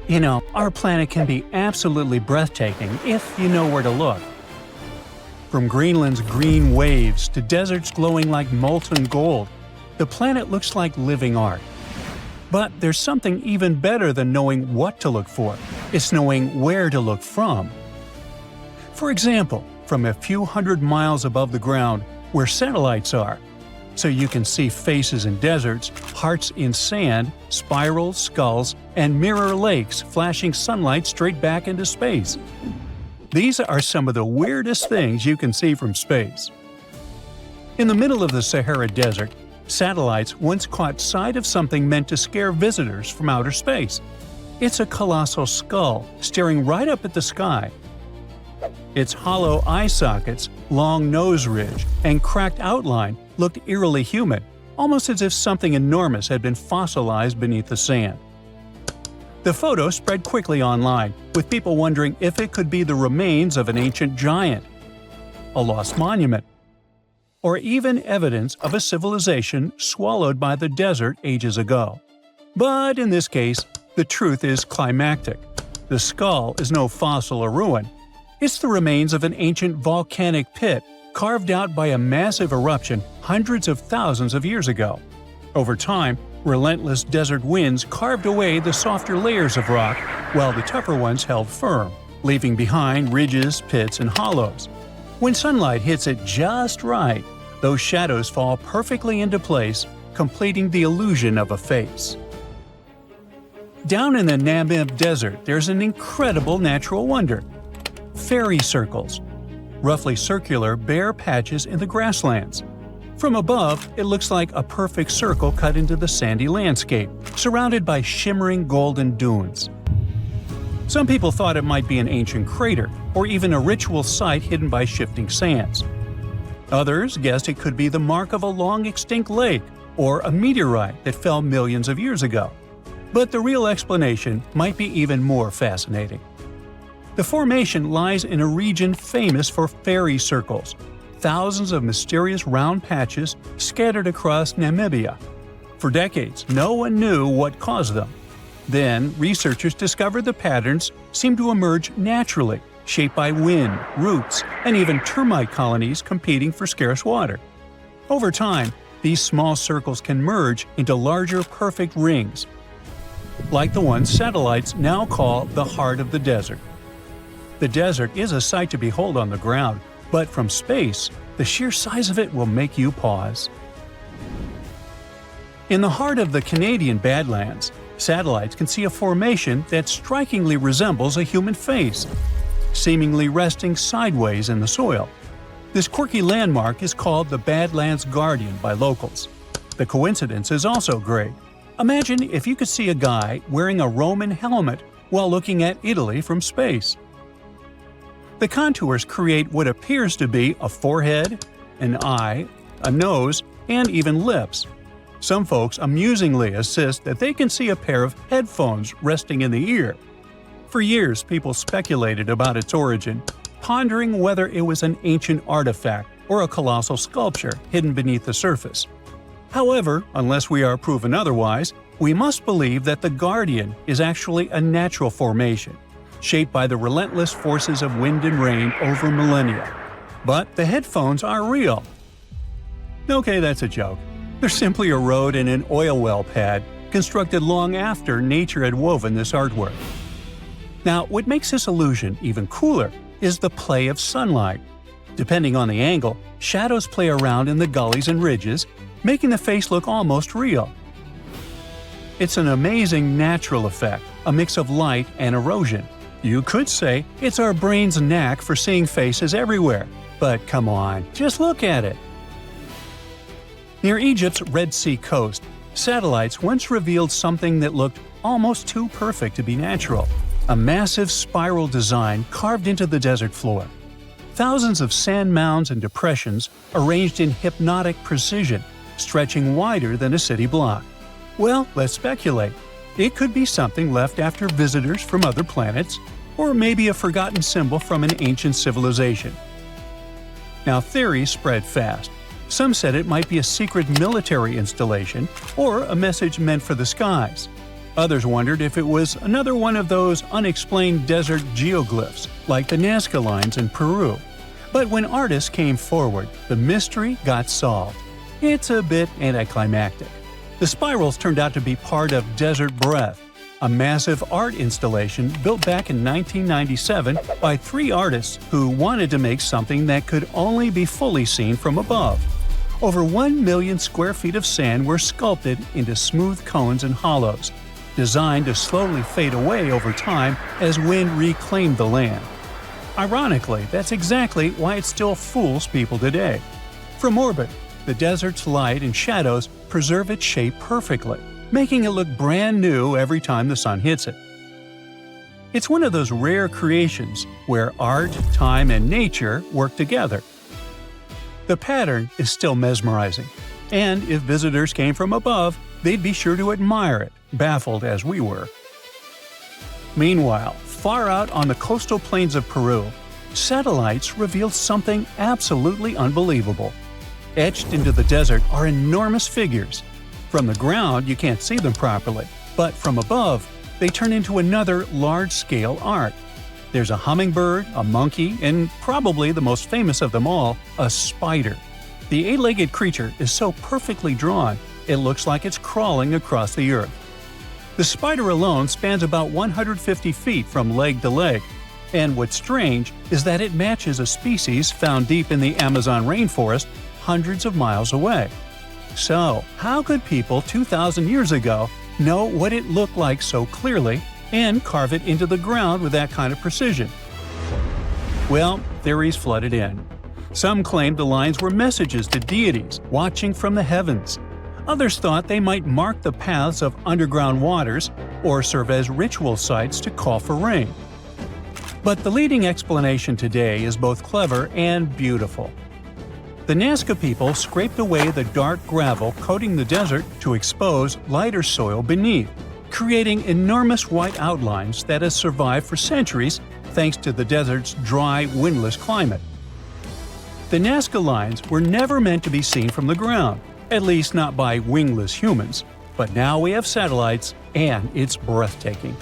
You know, our planet can be absolutely breathtaking if you know where to look. From Greenland's green waves to deserts glowing like molten gold, the planet looks like living art. But there's something even better than knowing what to look for. It's knowing where to look from. For example, from a few hundred miles above the ground, where satellites are, so you can see faces in deserts, hearts in sand, spirals, skulls, and mirror lakes flashing sunlight straight back into space. These are some of the weirdest things you can see from space. In the middle of the Sahara Desert, satellites once caught sight of something meant to scare visitors from outer space. It's a colossal skull staring right up at the sky. Its hollow eye sockets, long nose ridge, and cracked outline looked eerily human, almost as if something enormous had been fossilized beneath the sand. The photo spread quickly online, with people wondering if it could be the remains of an ancient giant, a lost monument, or even evidence of a civilization swallowed by the desert ages ago. But in this case, the truth is climactic. The skull is no fossil or ruin. It's the remains of an ancient volcanic pit carved out by a massive eruption hundreds of thousands of years ago. Over time, relentless desert winds carved away the softer layers of rock, while the tougher ones held firm, leaving behind ridges, pits, and hollows. When sunlight hits it just right, those shadows fall perfectly into place, completing the illusion of a face. Down in the Namib Desert, there's an incredible natural wonder. Fairy circles, roughly circular, bare patches in the grasslands. From above, it looks like a perfect circle cut into the sandy landscape, surrounded by shimmering golden dunes. Some people thought it might be an ancient crater, or even a ritual site hidden by shifting sands. Others guessed it could be the mark of a long-extinct lake, or a meteorite that fell millions of years ago. But the real explanation might be even more fascinating. The formation lies in a region famous for fairy circles, thousands of mysterious round patches scattered across Namibia. For decades, no one knew what caused them. Then, researchers discovered the patterns seemed to emerge naturally, shaped by wind, roots, and even termite colonies competing for scarce water. Over time, these small circles can merge into larger perfect rings, like the ones satellites now call the heart of the desert. The desert is a sight to behold on the ground, but from space, the sheer size of it will make you pause. In the heart of the Canadian Badlands, satellites can see a formation that strikingly resembles a human face, seemingly resting sideways in the soil. This quirky landmark is called the Badlands Guardian by locals. The coincidence is also great. Imagine if you could see a guy wearing a Roman helmet while looking at Italy from space. The contours create what appears to be a forehead, an eye, a nose, and even lips. Some folks amusingly insist that they can see a pair of headphones resting in the ear. For years, people speculated about its origin, pondering whether it was an ancient artifact or a colossal sculpture hidden beneath the surface. However, unless we are proven otherwise, we must believe that the Guardian is actually a natural formation, shaped by the relentless forces of wind and rain over millennia. But the headphones are real. Okay, that's a joke. They're simply a road and an oil well pad, constructed long after nature had woven this artwork. Now, what makes this illusion even cooler is the play of sunlight. Depending on the angle, shadows play around in the gullies and ridges, making the face look almost real. It's an amazing natural effect, a mix of light and erosion. You could say it's our brain's knack for seeing faces everywhere, but come on, just look at it. Near Egypt's Red Sea coast, satellites once revealed something that looked almost too perfect to be natural: a massive spiral design carved into the desert floor. Thousands of sand mounds and depressions arranged in hypnotic precision, stretching wider than a city block. Well, let's speculate. It could be something left after visitors from other planets, or maybe a forgotten symbol from an ancient civilization. Now, theories spread fast. Some said it might be a secret military installation or a message meant for the skies. Others wondered if it was another one of those unexplained desert geoglyphs, like the Nazca lines in Peru. But when artists came forward, the mystery got solved. It's a bit anticlimactic. The spirals turned out to be part of Desert Breath, a massive art installation built back in 1997 by 3 artists who wanted to make something that could only be fully seen from above. Over 1 million square feet of sand were sculpted into smooth cones and hollows, designed to slowly fade away over time as wind reclaimed the land. Ironically, that's exactly why it still fools people today. From orbit, the desert's light and shadows preserve its shape perfectly, making it look brand new every time the sun hits it. It's one of those rare creations where art, time, and nature work together. The pattern is still mesmerizing, and if visitors came from above, they'd be sure to admire it, baffled as we were. Meanwhile, far out on the coastal plains of Peru, satellites revealed something absolutely unbelievable. Etched into the desert are enormous figures. From the ground, you can't see them properly, but from above, they turn into another large-scale art. There's a hummingbird, a monkey, and probably the most famous of them all, a spider. The 8-legged creature is so perfectly drawn, it looks like it's crawling across the earth. The spider alone spans about 150 feet from leg to leg, and what's strange is that it matches a species found deep in the Amazon rainforest hundreds of miles away. So, how could people 2,000 years ago know what it looked like so clearly and carve it into the ground with that kind of precision? Well, theories flooded in. Some claimed the lines were messages to deities watching from the heavens. Others thought they might mark the paths of underground waters or serve as ritual sites to call for rain. But the leading explanation today is both clever and beautiful. The Nazca people scraped away the dark gravel coating the desert to expose lighter soil beneath, creating enormous white outlines that have survived for centuries thanks to the desert's dry, windless climate. The Nazca lines were never meant to be seen from the ground, at least not by wingless humans, but now we have satellites and it's breathtaking.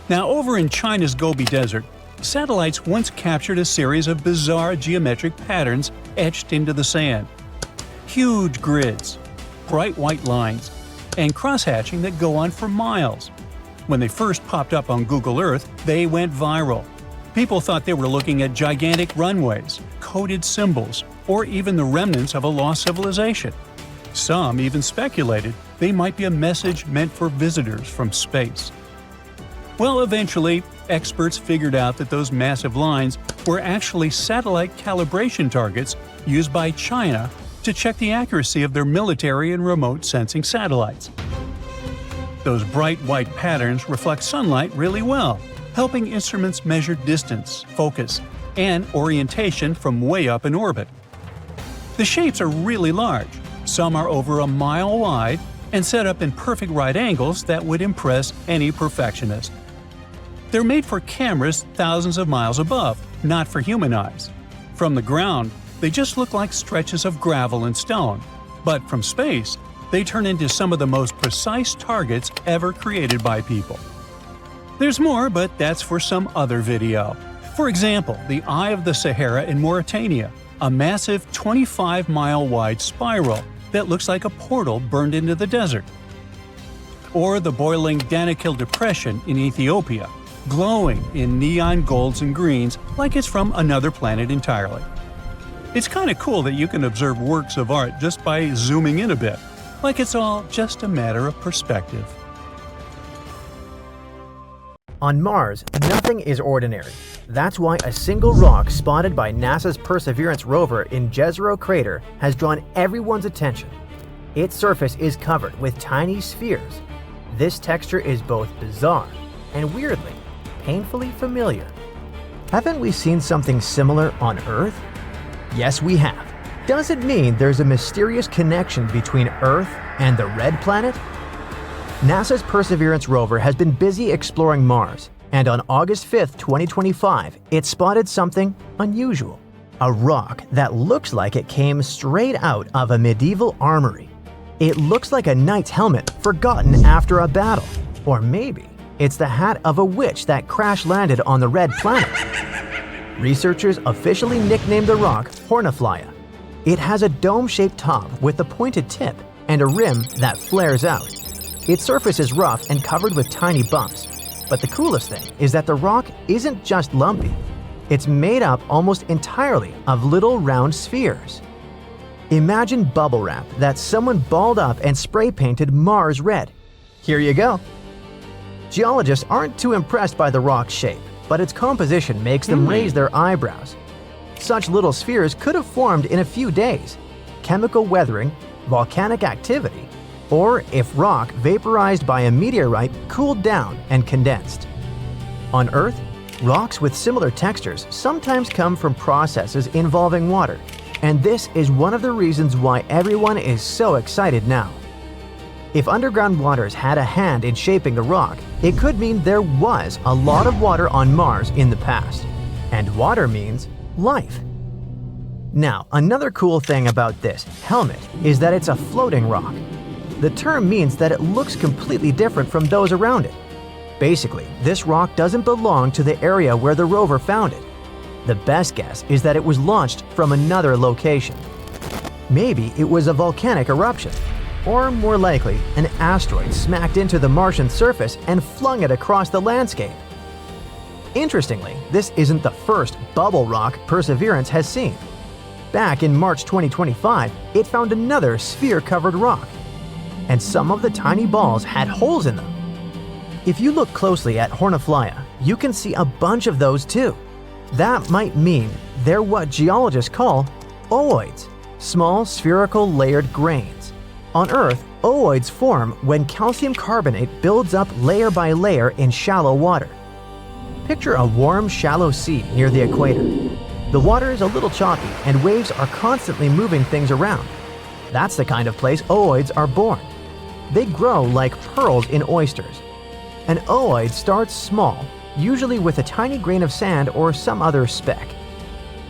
Now, over in China's Gobi Desert, satellites once captured a series of bizarre geometric patterns etched into the sand. Huge grids, bright white lines, and crosshatching that go on for miles. When they first popped up on Google Earth, they went viral. People thought they were looking at gigantic runways, coded symbols, or even the remnants of a lost civilization. Some even speculated they might be a message meant for visitors from space. Well, eventually, experts figured out that those massive lines were actually satellite calibration targets used by China to check the accuracy of their military and remote sensing satellites. Those bright white patterns reflect sunlight really well, helping instruments measure distance, focus, and orientation from way up in orbit. The shapes are really large. Some are over a mile wide and set up in perfect right angles that would impress any perfectionist. They're made for cameras thousands of miles above, not for human eyes. From the ground, they just look like stretches of gravel and stone, but from space, they turn into some of the most precise targets ever created by people. There's more, but that's for some other video. For example, the Eye of the Sahara in Mauritania, a massive 25-mile-wide spiral that looks like a portal burned into the desert. Or the boiling Danakil Depression in Ethiopia, glowing in neon golds and greens like it's from another planet entirely. It's kind of cool that you can observe works of art just by zooming in a bit, like it's all just a matter of perspective. On Mars, nothing is ordinary. That's why a single rock spotted by NASA's Perseverance rover in Jezero crater has drawn everyone's attention. Its surface is covered with tiny spheres. This texture is both bizarre and weirdly, painfully familiar. Haven't we seen something similar on Earth? Yes, we have. Does it mean there's a mysterious connection between Earth and the Red Planet? NASA's Perseverance rover has been busy exploring Mars, and on August 5, 2025, it spotted something unusual. A rock that looks like it came straight out of a medieval armory. It looks like a knight's helmet forgotten after a battle. Or maybe it's the hat of a witch that crash-landed on the red planet. Researchers officially nicknamed the rock Horniflya. It has a dome-shaped top with a pointed tip and a rim that flares out. Its surface is rough and covered with tiny bumps. But the coolest thing is that the rock isn't just lumpy. It's made up almost entirely of little round spheres. Imagine bubble wrap that someone balled up and spray-painted Mars red. Here you go. Geologists aren't too impressed by the rock's shape, but its composition makes them raise their eyebrows. Such little spheres could have formed in a few days. Chemical weathering, volcanic activity, or if rock vaporized by a meteorite cooled down and condensed. On Earth, rocks with similar textures sometimes come from processes involving water, and this is one of the reasons why everyone is so excited now. If underground waters had a hand in shaping the rock, it could mean there was a lot of water on Mars in the past. And water means life. Now, another cool thing about this helmet is that it's a floating rock. The term means that it looks completely different from those around it. Basically, this rock doesn't belong to the area where the rover found it. The best guess is that it was launched from another location. Maybe it was a volcanic eruption, or more likely, an asteroid smacked into the Martian surface and flung it across the landscape. Interestingly, this isn't the first bubble rock Perseverance has seen. Back in March 2025, it found another sphere-covered rock, and some of the tiny balls had holes in them. If you look closely at Horniflya, you can see a bunch of those too. That might mean they're what geologists call ooids, small spherical layered grains. On Earth, ooids form when calcium carbonate builds up layer by layer in shallow water. Picture a warm, shallow sea near the equator. The water is a little choppy and waves are constantly moving things around. That's the kind of place ooids are born. They grow like pearls in oysters. An ooid starts small, usually with a tiny grain of sand or some other speck.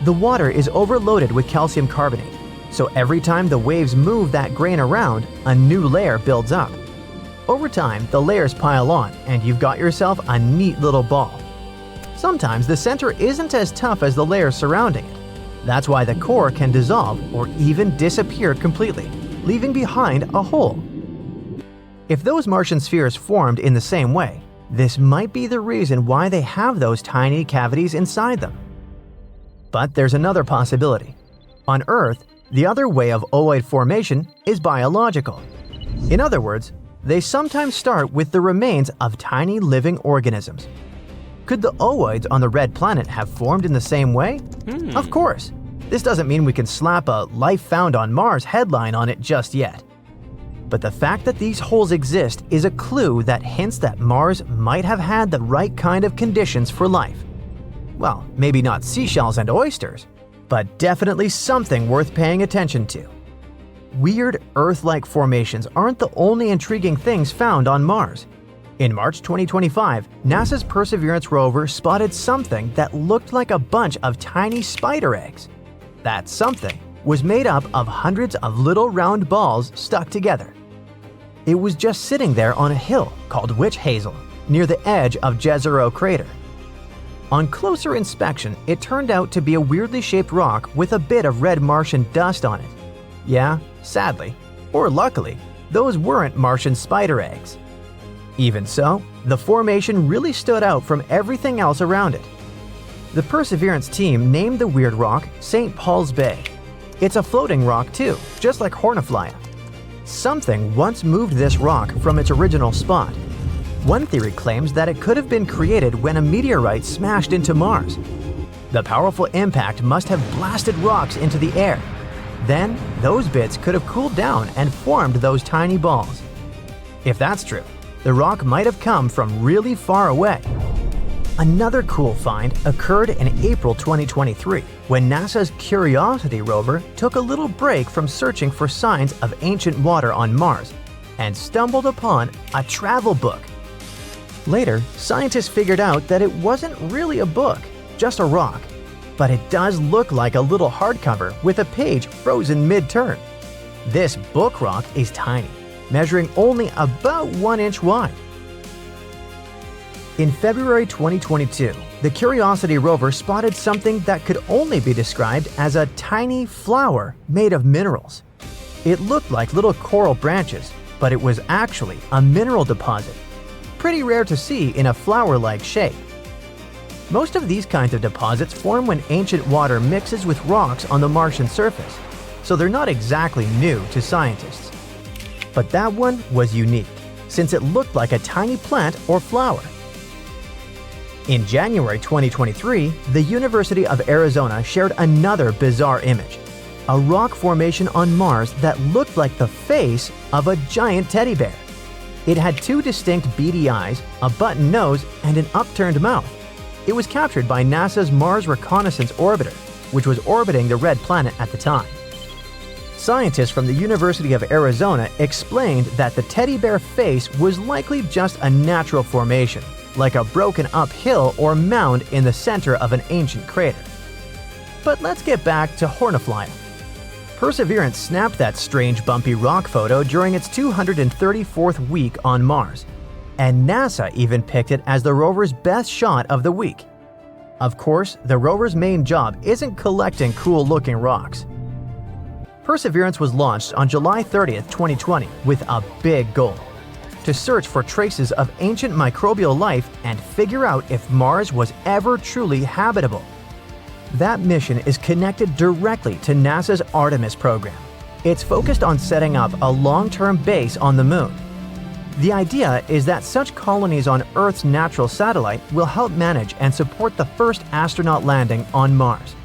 The water is overloaded with calcium carbonate, so every time the waves move that grain around, a new layer builds up. Over time, the layers pile on, and you've got yourself a neat little ball. Sometimes the center isn't as tough as the layers surrounding it. That's why the core can dissolve or even disappear completely, leaving behind a hole. If those Martian spheres formed in the same way, this might be the reason why they have those tiny cavities inside them. But there's another possibility. On Earth, the other way of ooid formation is biological. In other words, they sometimes start with the remains of tiny living organisms. Could the ooids on the red planet have formed in the same way? Of course. This doesn't mean we can slap a "Life Found on Mars" headline on it just yet. But the fact that these holes exist is a clue that hints that Mars might have had the right kind of conditions for life. Well, maybe not seashells and oysters, but definitely something worth paying attention to. Weird Earth-like formations aren't the only intriguing things found on Mars. In March 2025, NASA's Perseverance rover spotted something that looked like a bunch of tiny spider eggs. That something was made up of hundreds of little round balls stuck together. It was just sitting there on a hill called Witch Hazel, near the edge of Jezero crater. On closer inspection, it turned out to be a weirdly shaped rock with a bit of red Martian dust on it. Yeah, sadly, or luckily, those weren't Martian spider eggs. Even so, the formation really stood out from everything else around it. The Perseverance team named the weird rock St. Paul's Bay. It's a floating rock too, just like Horniflya. Something once moved this rock from its original spot. One theory claims that it could have been created when a meteorite smashed into Mars. The powerful impact must have blasted rocks into the air. Then, those bits could have cooled down and formed those tiny balls. If that's true, the rock might have come from really far away. Another cool find occurred in April 2023 when NASA's Curiosity rover took a little break from searching for signs of ancient water on Mars and stumbled upon a travel book. Later, scientists figured out that it wasn't really a book, just a rock, but it does look like a little hardcover with a page frozen mid-turn. This book rock is tiny, measuring only about 1 inch wide. In February 2022, the Curiosity rover spotted something that could only be described as a tiny flower made of minerals. It looked like little coral branches, but it was actually a mineral deposit, pretty rare to see in a flower-like shape. Most of these kinds of deposits form when ancient water mixes with rocks on the Martian surface, so they're not exactly new to scientists. But that one was unique, since it looked like a tiny plant or flower. In January 2023, the University of Arizona shared another bizarre image, a rock formation on Mars that looked like the face of a giant teddy bear. It had 2 distinct beady eyes, a button nose, and an upturned mouth. It was captured by NASA's Mars Reconnaissance Orbiter, which was orbiting the red planet at the time. Scientists from the University of Arizona explained that the teddy bear face was likely just a natural formation, like a broken up hill or mound in the center of an ancient crater. But let's get back to Horniflyer. Perseverance snapped that strange bumpy rock photo during its 234th week on Mars, and NASA even picked it as the rover's best shot of the week. Of course, the rover's main job isn't collecting cool-looking rocks. Perseverance was launched on July 30th, 2020 with a big goal: to search for traces of ancient microbial life and figure out if Mars was ever truly habitable. That mission is connected directly to NASA's Artemis program. It's focused on setting up a long-term base on the Moon. The idea is that such colonies on Earth's natural satellite will help manage and support the first astronaut landing on Mars.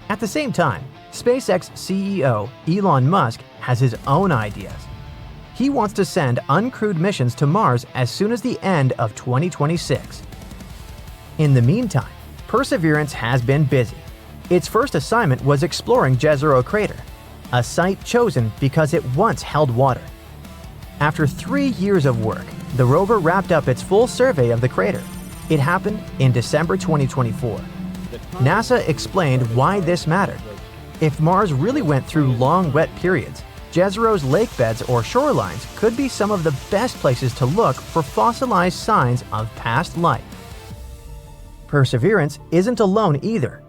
At the same time, SpaceX CEO Elon Musk has his own ideas. He wants to send uncrewed missions to Mars as soon as the end of 2026. In the meantime, Perseverance has been busy. Its first assignment was exploring Jezero crater, a site chosen because it once held water. After 3 years of work, the rover wrapped up its full survey of the crater. It happened in December 2024. NASA explained why this mattered. If Mars really went through long wet periods, Jezero's lake beds or shorelines could be some of the best places to look for fossilized signs of past life. Perseverance isn't alone either.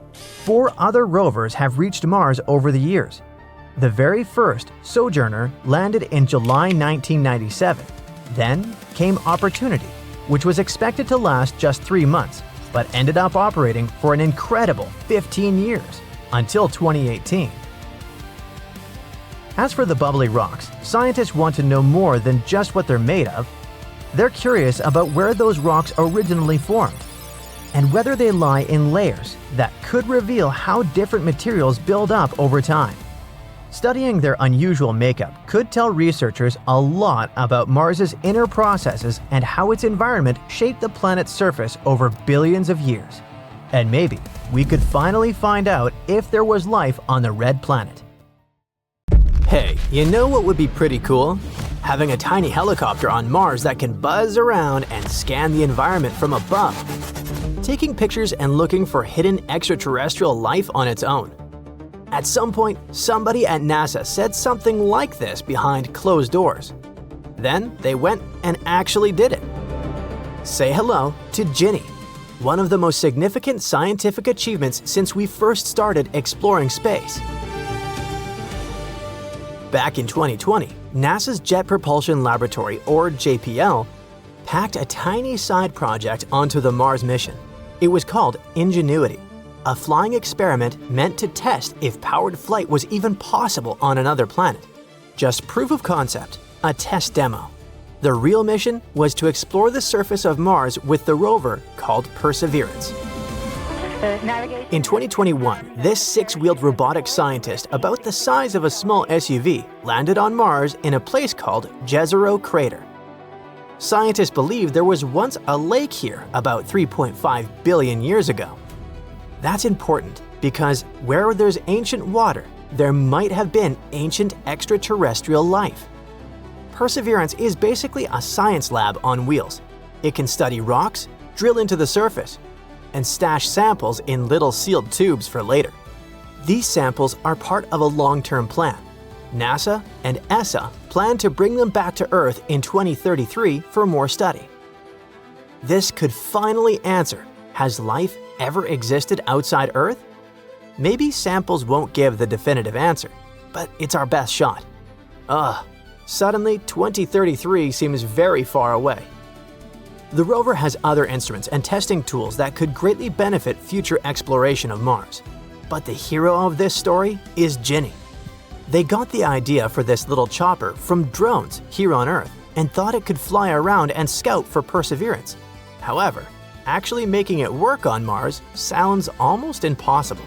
4 other rovers have reached Mars over the years. The very first, Sojourner, landed in July 1997. Then came Opportunity, which was expected to last just 3 months, but ended up operating for an incredible 15 years, until 2018. As for the bubbly rocks, scientists want to know more than just what they're made of. They're curious about where those rocks originally formed, and whether they lie in layers that could reveal how different materials build up over time. Studying their unusual makeup could tell researchers a lot about Mars's inner processes and how its environment shaped the planet's surface over billions of years. And maybe we could finally find out if there was life on the red planet. Hey, you know what would be pretty cool? Having a tiny helicopter on Mars that can buzz around and scan the environment from above, taking pictures and looking for hidden extraterrestrial life on its own. At some point, somebody at NASA said something like this behind closed doors. Then they went and actually did it. Say hello to Ginny, one of the most significant scientific achievements since we first started exploring space. Back in 2020, NASA's Jet Propulsion Laboratory, or JPL, packed a tiny side project onto the Mars mission. It was called Ingenuity, a flying experiment meant to test if powered flight was even possible on another planet. Just proof of concept, a test demo. The real mission was to explore the surface of Mars with the rover called Perseverance. In 2021, this 6-wheeled robotic scientist about the size of a small SUV landed on Mars in a place called Jezero crater. Scientists believe there was once a lake here about 3.5 billion years ago. That's important because where there's ancient water, there might have been ancient extraterrestrial life. Perseverance is basically a science lab on wheels. It can study rocks, drill into the surface, and stash samples in little sealed tubes for later. These samples are part of a long-term plan. NASA and ESA plan to bring them back to Earth in 2033 for more study. This could finally answer, has life ever existed outside Earth? Maybe samples won't give the definitive answer, but it's our best shot. Suddenly 2033 seems very far away. The rover has other instruments and testing tools that could greatly benefit future exploration of Mars. But the hero of this story is Ginny. They got the idea for this little chopper from drones here on Earth and thought it could fly around and scout for Perseverance. However, actually making it work on Mars sounds almost impossible.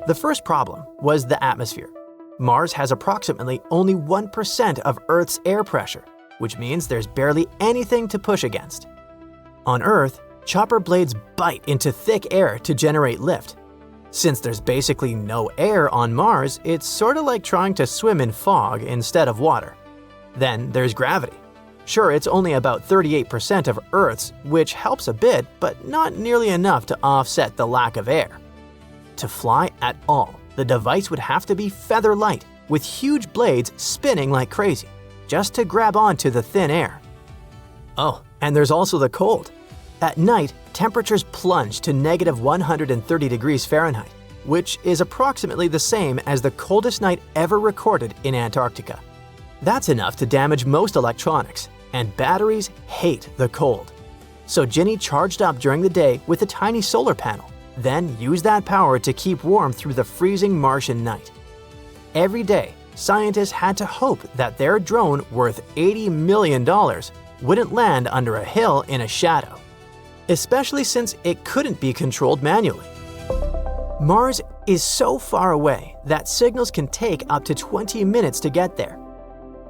The first problem was the atmosphere. Mars has approximately only 1% of Earth's air pressure, which means there's barely anything to push against. On Earth, chopper blades bite into thick air to generate lift. Since there's basically no air on Mars, it's sort of like trying to swim in fog instead of water. Then there's gravity. Sure, it's only about 38% of Earth's, which helps a bit, but not nearly enough to offset the lack of air. To fly at all, the device would have to be feather light, with huge blades spinning like crazy, just to grab onto the thin air. Oh, and there's also the cold. At night, temperatures plunge to negative 130 degrees Fahrenheit, which is approximately the same as the coldest night ever recorded in Antarctica. That's enough to damage most electronics, and batteries hate the cold. So Ginny charged up during the day with a tiny solar panel, then used that power to keep warm through the freezing Martian night. Every day, scientists had to hope that their drone worth $80 million wouldn't land under a hill in a shadow, especially since it couldn't be controlled manually. Mars is so far away that signals can take up to 20 minutes to get there.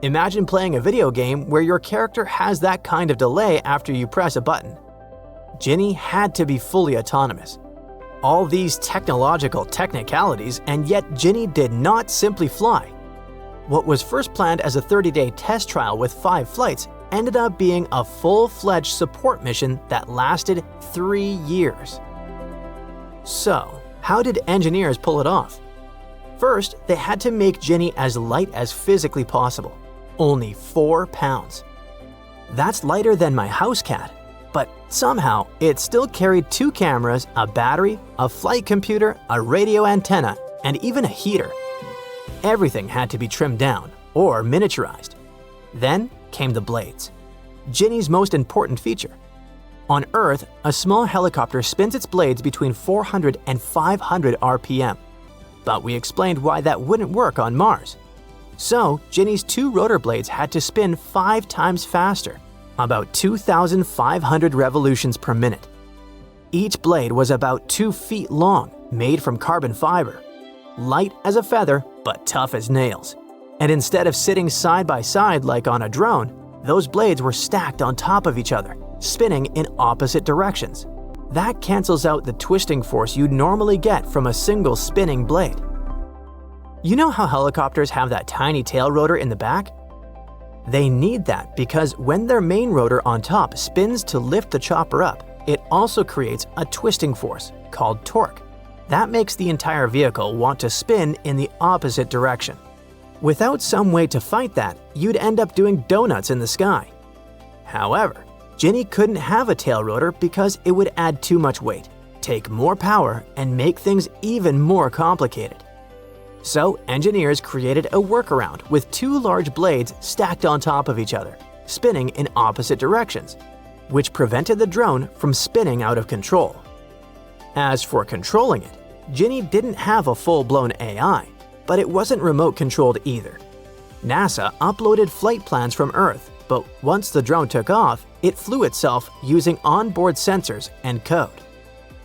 Imagine playing a video game where your character has that kind of delay after you press a button. Ginny had to be fully autonomous. All these technological technicalities, and yet Ginny did not simply fly. What was first planned as a 30-day test trial with 5 flights ended up being a full-fledged support mission that lasted 3 years. So, how did engineers pull it off? First, they had to make Ginny as light as physically possible, only 4 pounds. That's lighter than my house cat, but somehow it still carried 2 cameras, a battery, a flight computer, a radio antenna, and even a heater. Everything had to be trimmed down or miniaturized. Then came the blades, Ginny's most important feature. On Earth, a small helicopter spins its blades between 400 and 500 RPM. But we explained why that wouldn't work on Mars. So, Ginny's 2 rotor blades had to spin 5 times faster, about 2,500 revolutions per minute. Each blade was about 2 feet long, made from carbon fiber. Light as a feather, but tough as nails. And instead of sitting side by side like on a drone, those blades were stacked on top of each other, spinning in opposite directions. That cancels out the twisting force you'd normally get from a single spinning blade. You know how helicopters have that tiny tail rotor in the back? They need that because when their main rotor on top spins to lift the chopper up, it also creates a twisting force called torque. That makes the entire vehicle want to spin in the opposite direction. Without some way to fight that, you'd end up doing donuts in the sky. However, Ginny couldn't have a tail rotor because it would add too much weight, take more power, and make things even more complicated. So engineers created a workaround with 2 large blades stacked on top of each other, spinning in opposite directions, which prevented the drone from spinning out of control. As for controlling it, Ginny didn't have a full-blown AI, but it wasn't remote-controlled either. NASA uploaded flight plans from Earth, but once the drone took off, it flew itself using onboard sensors and code.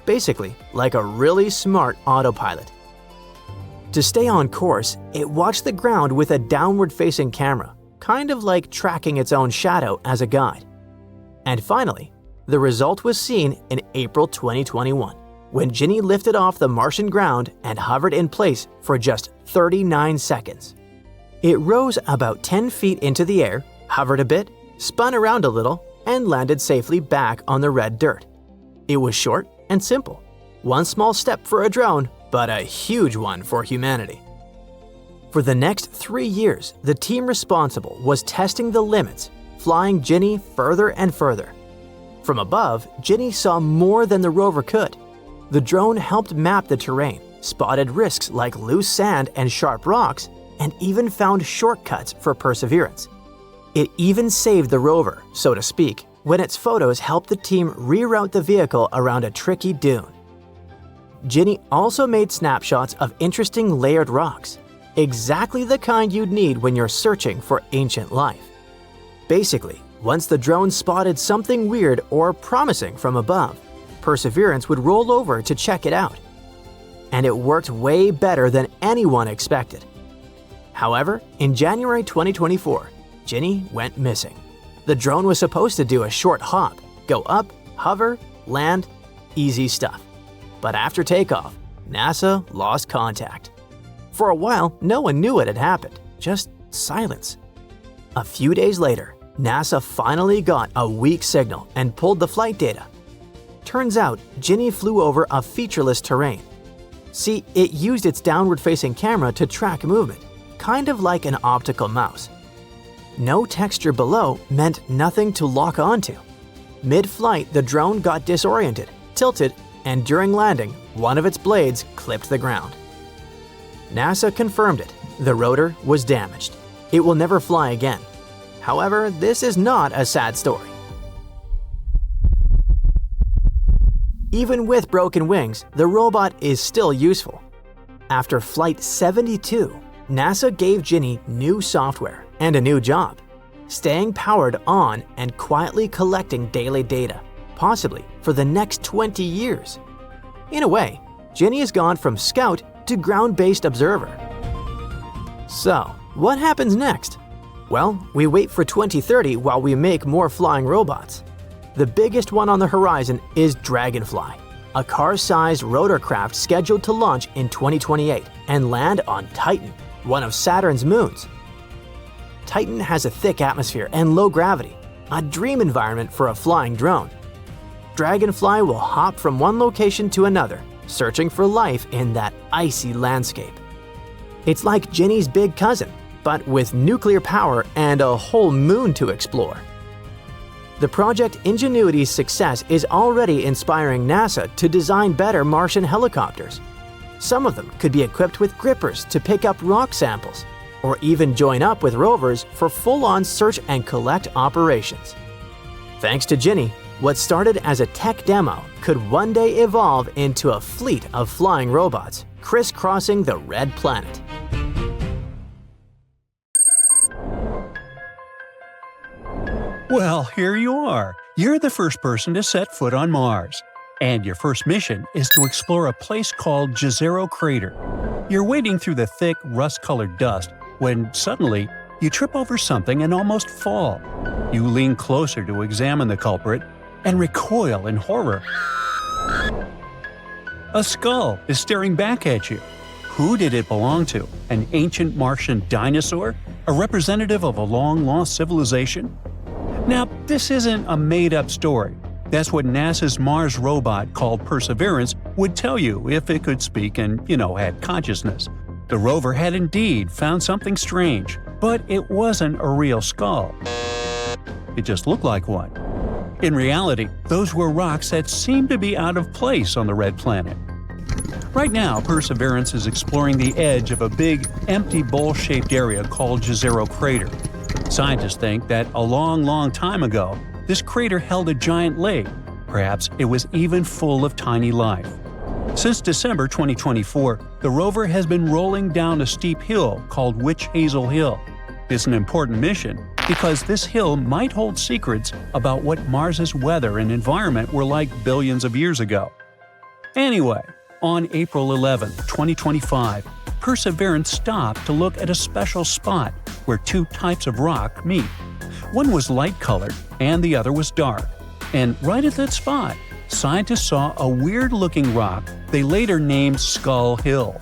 Basically, like a really smart autopilot. To stay on course, it watched the ground with a downward-facing camera, kind of like tracking its own shadow as a guide. And finally, the result was seen in April 2021, when Ginny lifted off the Martian ground and hovered in place for just 39 seconds. It rose about 10 feet into the air, hovered a bit, spun around a little, and landed safely back on the red dirt. It was short and simple. One small step for a drone, but a huge one for humanity. For the next 3 years, the team responsible was testing the limits, flying Ginny further and further. From above, Ginny saw more than the rover could. The drone helped map the terrain, spotted risks like loose sand and sharp rocks, and even found shortcuts for Perseverance. It even saved the rover, so to speak, when its photos helped the team reroute the vehicle around a tricky dune. Ginny also made snapshots of interesting layered rocks, exactly the kind you'd need when you're searching for ancient life. Basically, once the drone spotted something weird or promising from above, Perseverance would roll over to check it out. And it worked way better than anyone expected. However, in January 2024, Ginny went missing. The drone was supposed to do a short hop, go up, hover, land, easy stuff. But after takeoff, NASA lost contact. For a while, no one knew what had happened, just silence. A few days later, NASA finally got a weak signal and pulled the flight data. Turns out, Ginny flew over a featureless terrain. See, it used its downward-facing camera to track movement, kind of like an optical mouse. No texture below meant nothing to lock onto. Mid-flight, the drone got disoriented, tilted, and during landing, one of its blades clipped the ground. NASA confirmed it. The rotor was damaged. It will never fly again. However, this is not a sad story. Even with broken wings, the robot is still useful. After Flight 72, NASA gave Ginny new software and a new job, staying powered on and quietly collecting daily data, possibly for the next 20 years. In a way, Ginny has gone from scout to ground-based observer. So, what happens next? Well, we wait for 2030 while we make more flying robots. The biggest one on the horizon is Dragonfly, a car-sized rotorcraft scheduled to launch in 2028 and land on Titan, one of Saturn's moons. Titan has a thick atmosphere and low gravity, a dream environment for a flying drone. Dragonfly will hop from one location to another, searching for life in that icy landscape. It's like Ginny's big cousin, but with nuclear power and a whole moon to explore. The project Ingenuity's success is already inspiring NASA to design better Martian helicopters. Some of them could be equipped with grippers to pick up rock samples, or even join up with rovers for full-on search and collect operations. Thanks to Ginny, what started as a tech demo could one day evolve into a fleet of flying robots crisscrossing the red planet. Well, here you are. You're the first person to set foot on Mars. And your first mission is to explore a place called Jezero Crater. You're wading through the thick, rust-colored dust when suddenly you trip over something and almost fall. You lean closer to examine the culprit and recoil in horror. A skull is staring back at you. Who did it belong to? An ancient Martian dinosaur? A representative of a long-lost civilization? Now, this isn't a made-up story. That's what NASA's Mars robot called Perseverance would tell you if it could speak and, had consciousness. The rover had indeed found something strange, but it wasn't a real skull. It just looked like one. In reality, those were rocks that seemed to be out of place on the red planet. Right now, Perseverance is exploring the edge of a big, empty bowl-shaped area called Jezero Crater. Scientists think that a long time ago, this crater held a giant lake. Perhaps it was even full of tiny life. Since December 2024, the rover has been rolling down a steep hill called Witch Hazel Hill. It's an important mission because this hill might hold secrets about what Mars's weather and environment were like billions of years ago. Anyway, on April 11, 2025, Perseverance stopped to look at a special spot where two types of rock meet. One was light-colored and the other was dark. And right at that spot, scientists saw a weird-looking rock they later named Skull Hill.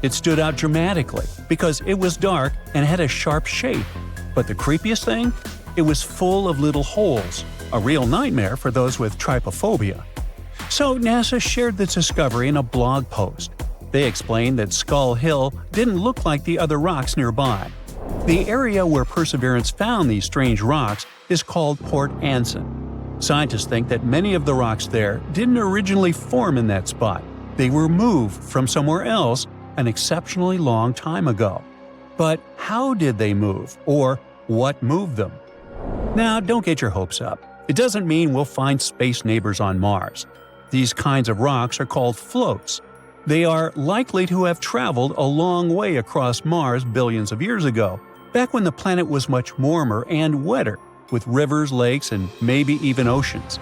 It stood out dramatically because it was dark and had a sharp shape. But the creepiest thing? It was full of little holes, a real nightmare for those with trypophobia. So NASA shared this discovery in a blog post. They explained that Skull Hill didn't look like the other rocks nearby. The area where Perseverance found these strange rocks is called Port Anson. Scientists think that many of the rocks there didn't originally form in that spot. They were moved from somewhere else an exceptionally long time ago. But how did they move, or what moved them? Now, don't get your hopes up. It doesn't mean we'll find space neighbors on Mars. These kinds of rocks are called floats. They are likely to have traveled a long way across Mars billions of years ago, back when the planet was much warmer and wetter, with rivers, lakes, and maybe even oceans.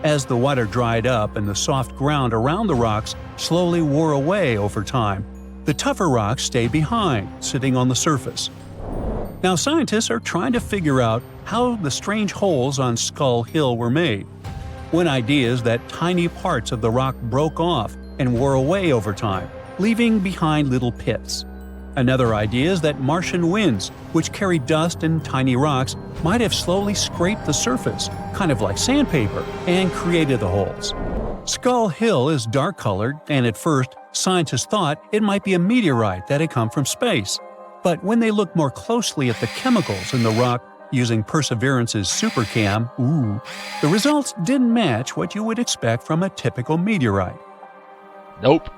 As the water dried up and the soft ground around the rocks slowly wore away over time, the tougher rocks stayed behind, sitting on the surface. Now scientists are trying to figure out how the strange holes on Skull Hill were made. One idea is that tiny parts of the rock broke off and wore away over time, leaving behind little pits. Another idea is that Martian winds, which carry dust and tiny rocks, might have slowly scraped the surface, kind of like sandpaper, and created the holes. Skull Hill is dark-colored, and at first, scientists thought it might be a meteorite that had come from space. But when they looked more closely at the chemicals in the rock using Perseverance's supercam, the results didn't match what you would expect from a typical meteorite. Nope.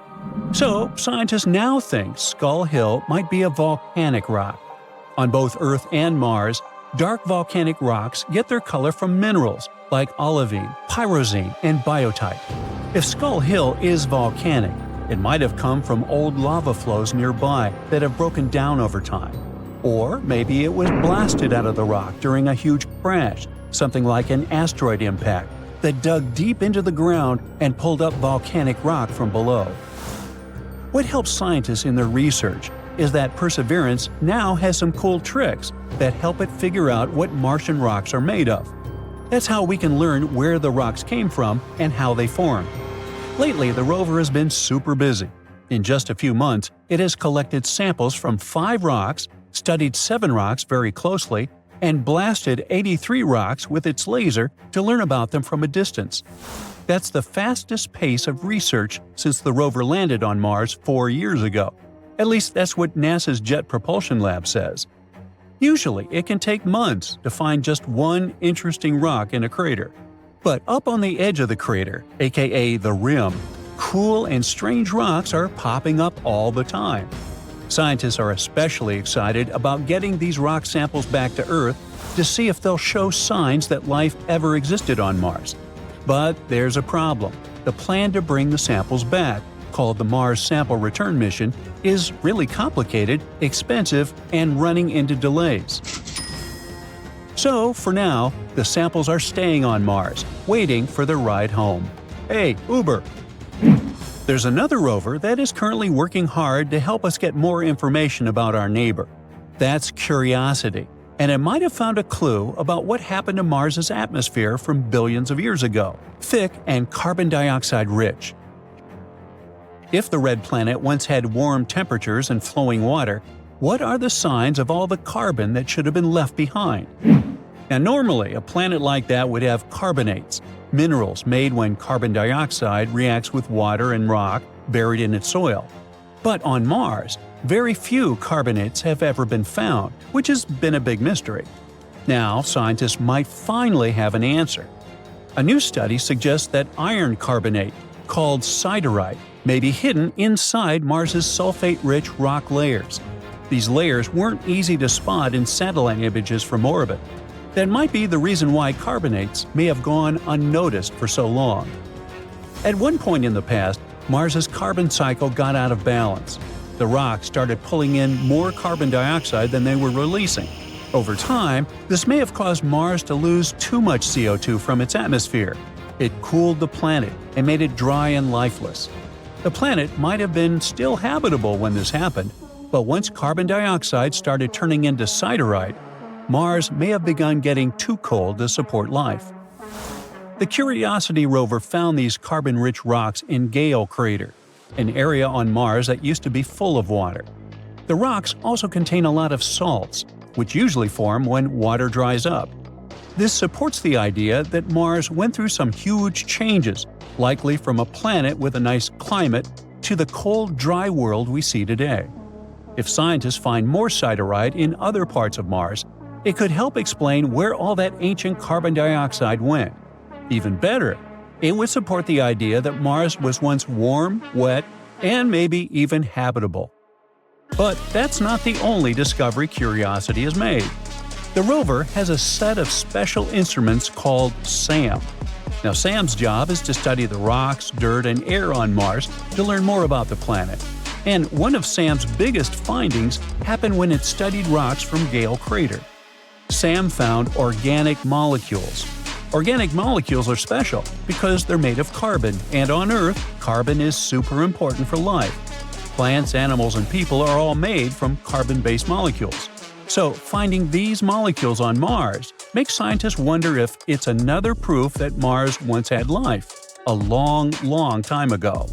So, scientists now think Skull Hill might be a volcanic rock. On both Earth and Mars, dark volcanic rocks get their color from minerals like olivine, pyrozine, and biotite. If Skull Hill is volcanic, it might have come from old lava flows nearby that have broken down over time. Or maybe it was blasted out of the rock during a huge crash, something like an asteroid impact that dug deep into the ground and pulled up volcanic rock from below. What helps scientists in their research is that Perseverance now has some cool tricks that help it figure out what Martian rocks are made of. That's how we can learn where the rocks came from and how they formed. Lately, the rover has been super busy. In just a few months, it has collected samples from 5 rocks, studied 7 rocks very closely, and blasted 83 rocks with its laser to learn about them from a distance. That's the fastest pace of research since the rover landed on Mars 4 years ago. At least that's what NASA's Jet Propulsion Lab says. Usually, it can take months to find just one interesting rock in a crater. But up on the edge of the crater, aka the rim, cool and strange rocks are popping up all the time. Scientists are especially excited about getting these rock samples back to Earth to see if they'll show signs that life ever existed on Mars. But there's a problem. The plan to bring the samples back, called the Mars Sample Return Mission, is really complicated, expensive, and running into delays. So, for now, the samples are staying on Mars, waiting for their ride home. Hey, Uber! There's another rover that is currently working hard to help us get more information about our neighbor. That's Curiosity, and it might have found a clue about what happened to Mars's atmosphere from billions of years ago, thick and carbon dioxide rich. If the red planet once had warm temperatures and flowing water, what are the signs of all the carbon that should have been left behind? Now normally, a planet like that would have carbonates, minerals made when carbon dioxide reacts with water and rock buried in its soil. But on Mars, very few carbonates have ever been found, which has been a big mystery. Now, scientists might finally have an answer. A new study suggests that iron carbonate, called siderite, may be hidden inside Mars's sulfate-rich rock layers. These layers weren't easy to spot in satellite images from orbit. That might be the reason why carbonates may have gone unnoticed for so long. At one point in the past, Mars's carbon cycle got out of balance. The rocks started pulling in more carbon dioxide than they were releasing. Over time, this may have caused Mars to lose too much CO2 from its atmosphere. It cooled the planet and made it dry and lifeless. The planet might have been still habitable when this happened, but once carbon dioxide started turning into siderite, Mars may have begun getting too cold to support life. The Curiosity rover found these carbon-rich rocks in Gale Crater, an area on Mars that used to be full of water. The rocks also contain a lot of salts, which usually form when water dries up. This supports the idea that Mars went through some huge changes, likely from a planet with a nice climate to the cold, dry world we see today. If scientists find more siderite in other parts of Mars, it could help explain where all that ancient carbon dioxide went. Even better, it would support the idea that Mars was once warm, wet, and maybe even habitable. But that's not the only discovery Curiosity has made. The rover has a set of special instruments called SAM. Now, SAM's job is to study the rocks, dirt, and air on Mars to learn more about the planet. And one of SAM's biggest findings happened when it studied rocks from Gale Crater. SAM found organic molecules. Organic molecules are special because they're made of carbon, and on Earth, carbon is super important for life. Plants, animals, and people are all made from carbon-based molecules. So, finding these molecules on Mars makes scientists wonder if it's another proof that Mars once had life, a long, long time ago.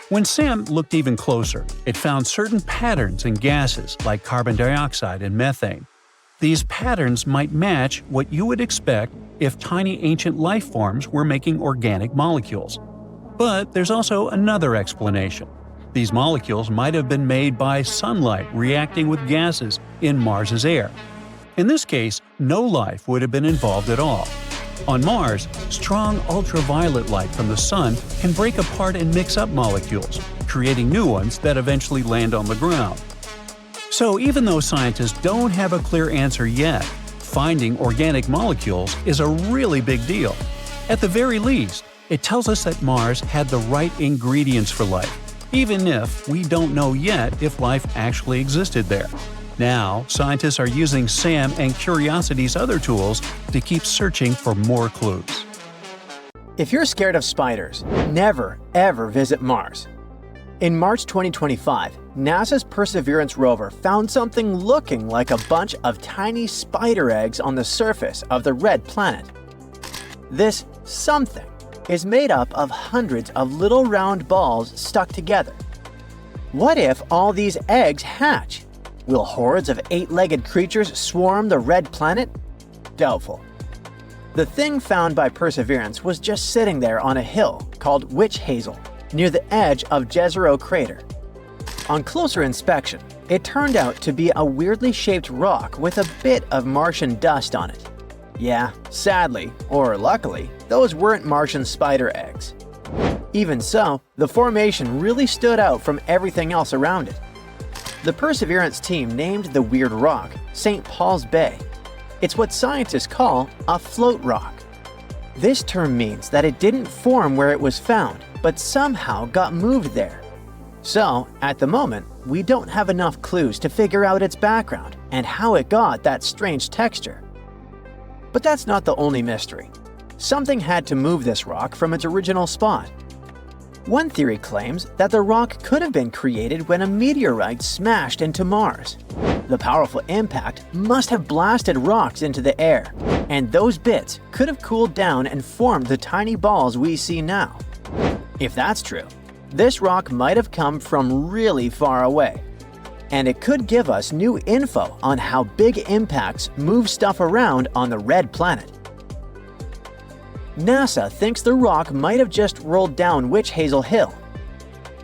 When SAM looked even closer, it found certain patterns in gases like carbon dioxide and methane. These patterns might match what you would expect if tiny ancient life forms were making organic molecules. But there's also another explanation. These molecules might have been made by sunlight reacting with gases in Mars's air. In this case, no life would have been involved at all. On Mars, strong ultraviolet light from the sun can break apart and mix up molecules, creating new ones that eventually land on the ground. So even though scientists don't have a clear answer yet, finding organic molecules is a really big deal. At the very least, it tells us that Mars had the right ingredients for life, even if we don't know yet if life actually existed there. Now, scientists are using SAM and Curiosity's other tools to keep searching for more clues. If you're scared of spiders, never ever visit Mars. In March 2025, NASA's Perseverance rover found something looking like a bunch of tiny spider eggs on the surface of the red planet. This something is made up of hundreds of little round balls stuck together. What if all these eggs hatch? Will hordes of 8-legged creatures swarm the red planet? Doubtful. The thing found by Perseverance was just sitting there on a hill called Witch Hazel, near the edge of Jezero crater. On closer inspection, it turned out to be a weirdly shaped rock with a bit of Martian dust on it. Yeah, sadly, or luckily, those weren't Martian spider eggs. Even so, the formation really stood out from everything else around it. The Perseverance team named the weird rock St. Paul's Bay. It's what scientists call a float rock. This term means that it didn't form where it was found, but somehow got moved there. So, at the moment, we don't have enough clues to figure out its background and how it got that strange texture. But that's not the only mystery. Something had to move this rock from its original spot. One theory claims that the rock could have been created when a meteorite smashed into Mars. The powerful impact must have blasted rocks into the air, and those bits could have cooled down and formed the tiny balls we see now. If that's true, this rock might have come from really far away, and it could give us new info on how big impacts move stuff around on the red planet. NASA thinks the rock might have just rolled down Witch Hazel Hill.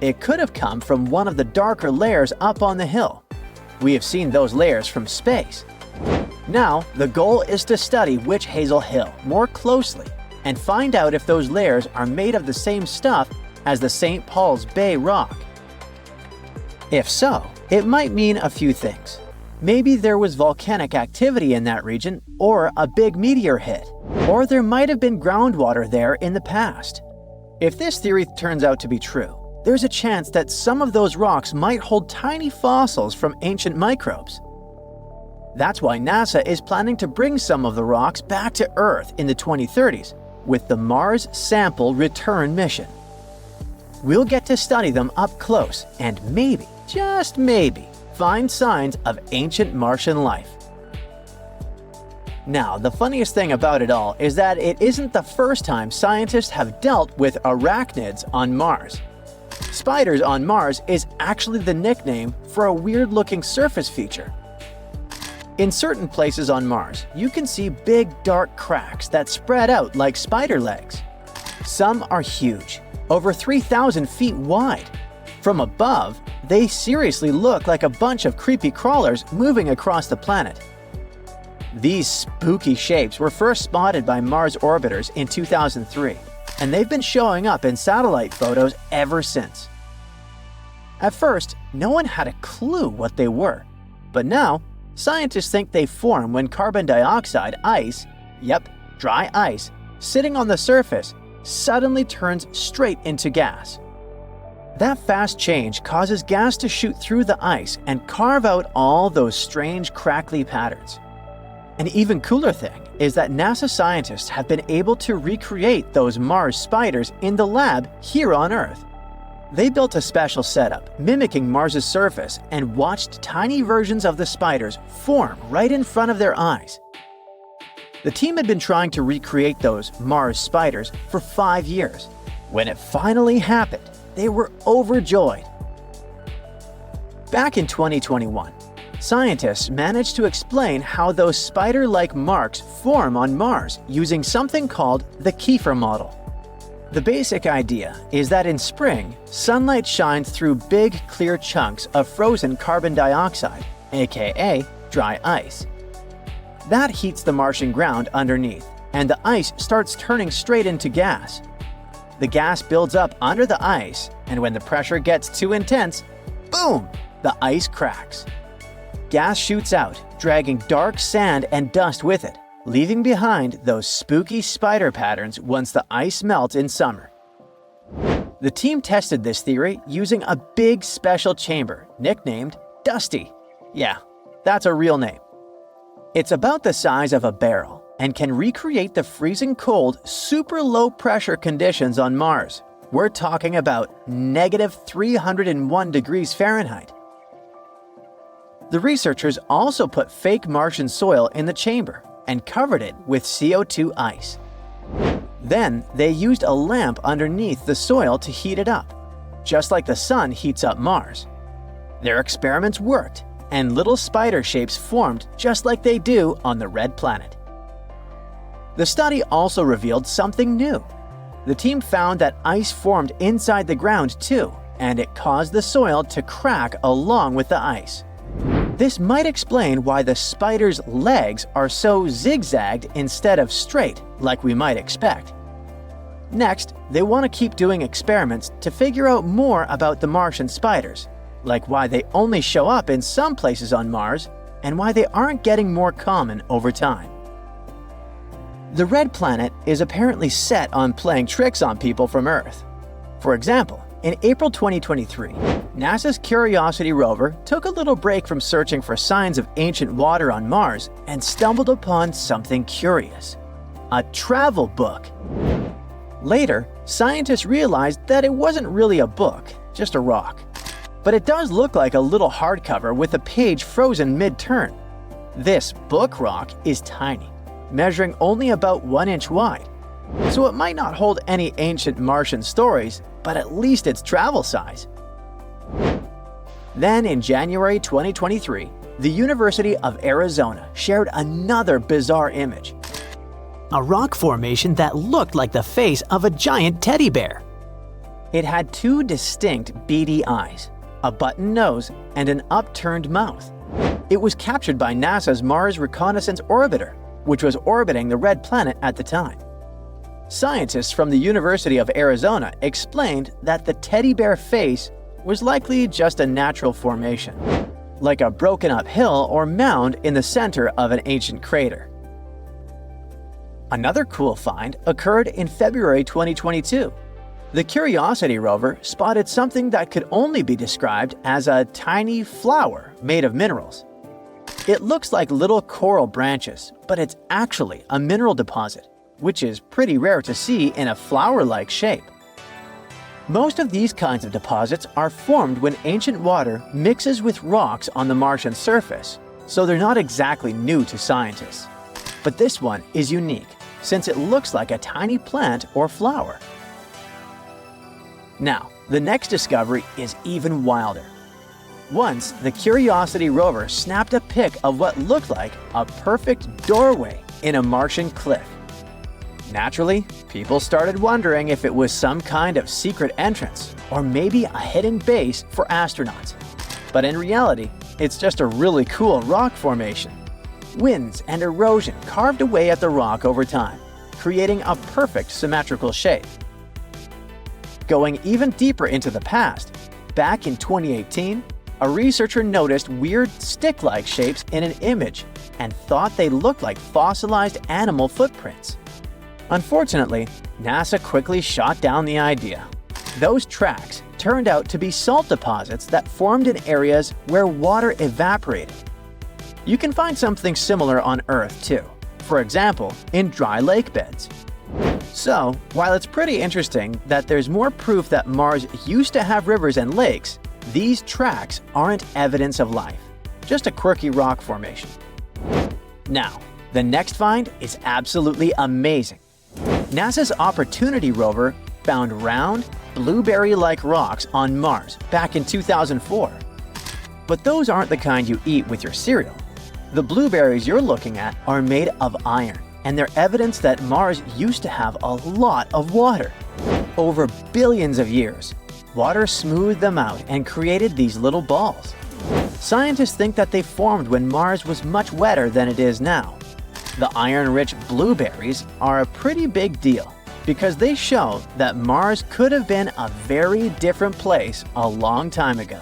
It could have come from one of the darker layers up on the hill. We have seen those layers from space. Now, the goal is to study Witch Hazel Hill more closely and find out if those layers are made of the same stuff as the St. Paul's Bay rock. If so, it might mean a few things. Maybe there was volcanic activity in that region, or a big meteor hit, or there might have been groundwater there in the past. If this theory turns out to be true, there's a chance that some of those rocks might hold tiny fossils from ancient microbes. That's why NASA is planning to bring some of the rocks back to Earth in the 2030s with the Mars Sample Return mission. We'll get to study them up close and maybe, just maybe, find signs of ancient Martian life. Now, the funniest thing about it all is that it isn't the first time scientists have dealt with arachnids on Mars. Spiders on Mars is actually the nickname for a weird-looking surface feature. In certain places on Mars, you can see big dark cracks that spread out like spider legs. Some are huge, over 3,000 feet wide. From above, they seriously look like a bunch of creepy crawlers moving across the planet. These spooky shapes were first spotted by Mars orbiters in 2003, and they've been showing up in satellite photos ever since. At first, no one had a clue what they were, but now, scientists think they form when carbon dioxide ice, dry ice, sitting on the surface, suddenly turns straight into gas. That fast change causes gas to shoot through the ice and carve out all those strange crackly patterns. An even cooler thing is that NASA scientists have been able to recreate those Mars spiders in the lab here on Earth. They built a special setup mimicking Mars's surface and watched tiny versions of the spiders form right in front of their eyes. The team had been trying to recreate those Mars spiders for 5 years. When it finally happened, they were overjoyed. Back in 2021, scientists managed to explain how those spider-like marks form on Mars using something called the Kiefer model. The basic idea is that in spring, sunlight shines through big, clear chunks of frozen carbon dioxide, aka dry ice. That heats the Martian ground underneath, and the ice starts turning straight into gas. The gas builds up under the ice, and when the pressure gets too intense, boom, the ice cracks. Gas shoots out, dragging dark sand and dust with it, leaving behind those spooky spider patterns once the ice melts in summer. The team tested this theory using a big special chamber nicknamed Dusty. Yeah, that's a real name. It's about the size of a barrel and can recreate the freezing cold, super low pressure conditions on Mars. We're talking about -301 degrees Fahrenheit. The researchers also put fake Martian soil in the chamber and covered it with CO2 ice. Then they used a lamp underneath the soil to heat it up, just like the sun heats up Mars. Their experiments worked, and little spider shapes formed just like they do on the red planet. The study also revealed something new. The team found that ice formed inside the ground too, and it caused the soil to crack along with the ice. This might explain why the spider's legs are so zigzagged instead of straight, like we might expect. Next, they want to keep doing experiments to figure out more about the Martian spiders, like why they only show up in some places on Mars and why they aren't getting more common over time. The red planet is apparently set on playing tricks on people from Earth. For example, in April 2023, NASA's Curiosity rover took a little break from searching for signs of ancient water on Mars and stumbled upon something curious: a travel book. Later, scientists realized that it wasn't really a book, just a rock. But it does look like a little hardcover with a page frozen mid-turn. This book rock is tiny, measuring only about 1 inch wide. So it might not hold any ancient Martian stories, but at least it's travel size. Then in January 2023, the University of Arizona shared another bizarre image. A rock formation that looked like the face of a giant teddy bear. It had 2 distinct beady eyes, a button nose, and an upturned mouth. It was captured by NASA's Mars Reconnaissance Orbiter, which was orbiting the red planet at the time. Scientists from the University of Arizona explained that the teddy bear face was likely just a natural formation, like a broken up hill or mound in the center of an ancient crater. Another cool find occurred in February 2022. The Curiosity rover spotted something that could only be described as a tiny flower made of minerals. It looks like little coral branches, but it's actually a mineral deposit, which is pretty rare to see in a flower-like shape. Most of these kinds of deposits are formed when ancient water mixes with rocks on the Martian surface, so they're not exactly new to scientists. But this one is unique, since it looks like a tiny plant or flower. Now, the next discovery is even wilder. Once, the Curiosity rover snapped a pic of what looked like a perfect doorway in a Martian cliff. Naturally, people started wondering if it was some kind of secret entrance or maybe a hidden base for astronauts. But in reality, it's just a really cool rock formation. Winds and erosion carved away at the rock over time, creating a perfect symmetrical shape. Going even deeper into the past, back in 2018, a researcher noticed weird stick-like shapes in an image and thought they looked like fossilized animal footprints. Unfortunately, NASA quickly shot down the idea. Those tracks turned out to be salt deposits that formed in areas where water evaporated. You can find something similar on Earth too, for example, in dry lake beds. So, while it's pretty interesting that there's more proof that Mars used to have rivers and lakes, these tracks aren't evidence of life, just a quirky rock formation. Now, the next find is absolutely amazing. NASA's Opportunity rover found round, blueberry-like rocks on Mars back in 2004. But those aren't the kind you eat with your cereal. The blueberries you're looking at are made of iron, and they're evidence that Mars used to have a lot of water. Over billions of years, water smoothed them out and created these little balls. Scientists think that they formed when Mars was much wetter than it is now. The iron-rich blueberries are a pretty big deal because they show that Mars could have been a very different place a long time ago.